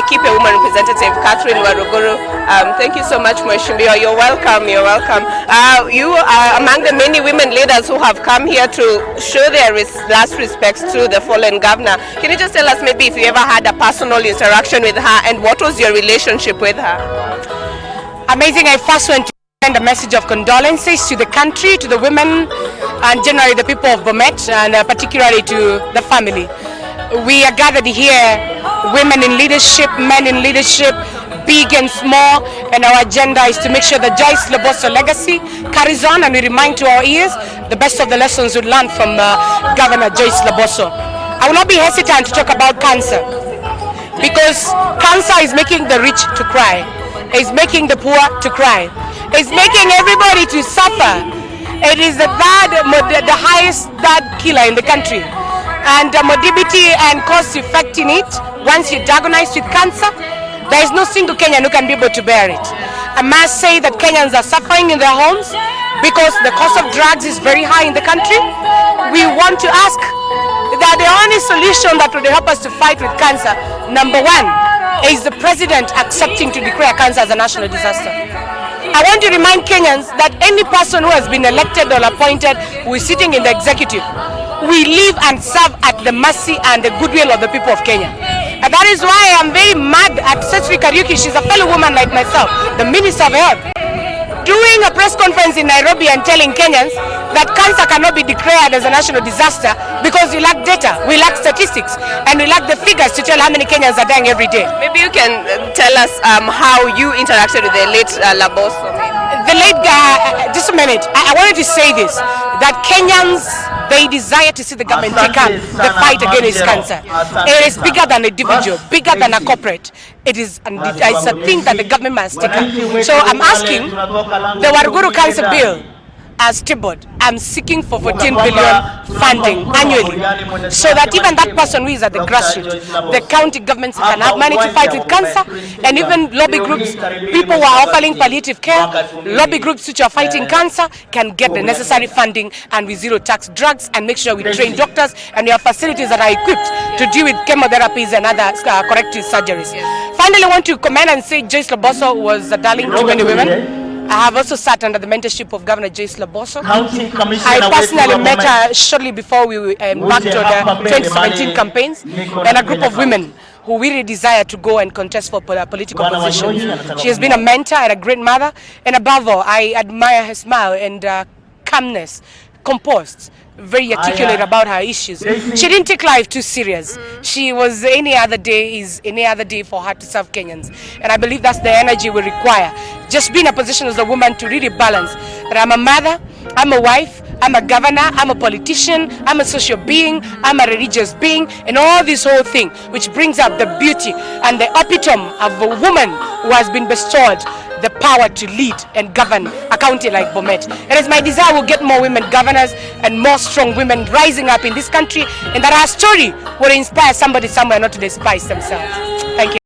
Laikipia Woman Representative Cate Waruguru. Thank you so much, Mheshimiwa. You're welcome. You're welcome. You are among the many women leaders who have come here to show their last respects to the fallen governor. Can you just tell us maybe if you ever had a personal interaction with her and what was your relationship with her? Amazing. I first went to send a message of condolences to the country, to the women, and generally the people of Bomet, and particularly to the family. We are gathered here, women in leadership, men in leadership, big and small, and our agenda is to make sure that Joyce Laboso legacy carries on, and we remind to our ears the best of the lessons we learned from Governor Joyce Laboso. I will not be hesitant to talk about cancer, because cancer is making the rich to cry, is making the poor to cry, is making everybody to suffer. It is the highest killer in the country, and morbidity and cost effect in it. Once you're diagnosed with cancer, there is no single Kenyan who can be able to bear it. I must say that Kenyans are suffering in their homes because the cost of drugs is very high in the country. We want to ask that the only solution that will help us to fight with cancer, number one, is the president accepting to declare cancer as a national disaster. I want to remind Kenyans that any person who has been elected or appointed who is sitting in the executive, we live and serve at the mercy and the goodwill of the people of Kenya. And that is why I'm very mad at CS Sicily Kariuki. She's a fellow woman like myself, the Minister of Health, doing a press conference in Nairobi and telling Kenyans that cancer cannot be declared as a national disaster because we lack data, we lack statistics, and we lack the figures to tell how many Kenyans are dying every day. Maybe you can tell us how you interacted with the late Laboso. The late guy, just a minute, I wanted to say this, that Kenyans, they desire to see the government take up the fight against cancer. It is bigger than an individual, bigger than a corporate. It's a thing that the government must take up. So I'm asking, the Waruguru cancer bill as tabled, I'm seeking for 14 billion funding annually, so that even that person who is at the grassroots, the county governments can have money to fight with cancer, and even lobby groups, people who are offering palliative care, lobby groups which are fighting cancer can get the necessary funding, and with zero tax drugs, and make sure we train doctors and we have facilities that are equipped to deal with chemotherapies and other corrective surgeries. Finally, I want to commend and say Joyce Laboso was a darling to many women. I have also sat under the mentorship of Governor Joyce Laboso. I personally met her shortly before we embarked on the 2017 campaigns, and a group of women who really desire to go and contest for political positions. She has been a mentor and a great mother, and above all, I admire her smile and calmness, composed, very articulate about her issues. She didn't take life too serious. She was any other day for her to serve Kenyans. And I believe that's the energy we require. Just be in a position as a woman to really balance that I'm a mother, I'm a wife, I'm a governor, I'm a politician, I'm a social being, I'm a religious being, and all this whole thing, which brings up the beauty and the epitome of a woman who has been bestowed the power to lead and govern a county like Bomet. It is my desire we'll get more women governors and more strong women rising up in this country, and that our story will inspire somebody somewhere not to despise themselves. Thank you.